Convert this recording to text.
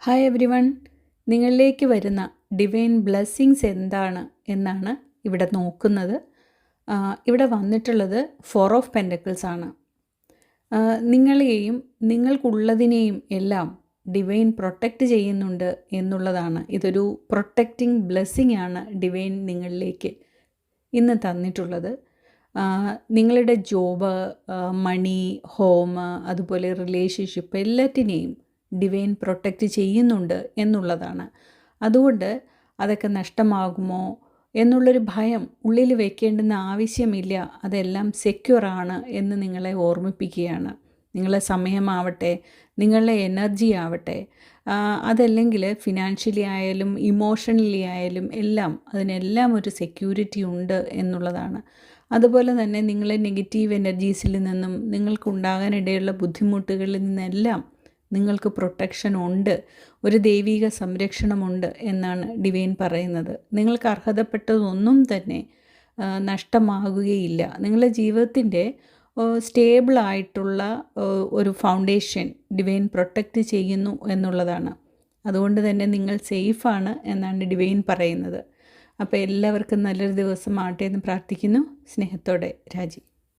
Hi every one, നിങ്ങളിലേക്ക് വരുന്ന divine blessings എന്താണ് എന്നാണ് ഇവിടെ നോക്കുന്നത്. ഇവിടെ വന്നിട്ടുള്ളത് 4 ഓഫ് പെൻറ്റക്കിൾസ് ആണ്. നിങ്ങളെയും നിങ്ങൾക്കുള്ളതിനെയും എല്ലാം ഡിവൈൻ പ്രൊട്ടക്റ്റ് ചെയ്യുന്നുണ്ട് എന്നുള്ളതാണ്. ഇതൊരു പ്രൊട്ടക്റ്റിംഗ് ബ്ലെസ്സിങ് ആണ് ഡിവൈൻ നിങ്ങളിലേക്ക് ഇന്ന് തന്നിട്ടുള്ളത്. നിങ്ങളുടെ ജോബ്, മണി, ഹോം, അതുപോലെ റിലേഷൻഷിപ്പ് എല്ലാറ്റിനെയും ഡിവൈൻ പ്രൊട്ടക്റ്റ് ചെയ്യുന്നുണ്ട് എന്നുള്ളതാണ്. അതുകൊണ്ട് അതൊക്കെ നഷ്ടമാകുമോ എന്നുള്ളൊരു ഭയം ഉള്ളിൽ വെക്കേണ്ടുന്ന ആവശ്യമില്ല. അതെല്ലാം സെക്യൂറാണ് എന്ന് നിങ്ങളെ ഓർമ്മിപ്പിക്കുകയാണ്. നിങ്ങളെ സമയമാവട്ടെ, നിങ്ങളുടെ എനർജി ആവട്ടെ, അതല്ലെങ്കിൽ ഫിനാൻഷ്യലി ആയാലും ഇമോഷണലി ആയാലും എല്ലാം അതിനെല്ലാം ഒരു സെക്യൂരിറ്റി ഉണ്ട് എന്നുള്ളതാണ്. അതുപോലെ തന്നെ നിങ്ങളെ നെഗറ്റീവ് എനർജീസിൽ നിന്നും നിങ്ങൾക്കുണ്ടാകാനിടയുള്ള ബുദ്ധിമുട്ടുകളിൽ നിന്നെല്ലാം നിങ്ങൾക്ക് പ്രൊട്ടക്ഷൻ ഉണ്ട്, ഒരു ദൈവിക സംരക്ഷണമുണ്ട് എന്നാണ് ഡിവൈൻ പറയുന്നത്. നിങ്ങൾക്ക് അർഹതപ്പെട്ടതൊന്നും തന്നെ നഷ്ടമാകുകയില്ല. നിങ്ങളുടെ ജീവിതത്തിൻ്റെ സ്റ്റേബിളായിട്ടുള്ള ഒരു ഫൗണ്ടേഷൻ ഡിവൈൻ പ്രൊട്ടക്റ്റ് ചെയ്യുന്നു എന്നുള്ളതാണ്. അതുകൊണ്ട് തന്നെ നിങ്ങൾ സേഫാണ് എന്നാണ് ഡിവൈൻ പറയുന്നത്. അപ്പോൾ എല്ലാവർക്കും നല്ലൊരു ദിവസം ആവട്ടെ എന്ന് പ്രാർത്ഥിക്കുന്നു. സ്നേഹത്തോടെ, രാജി.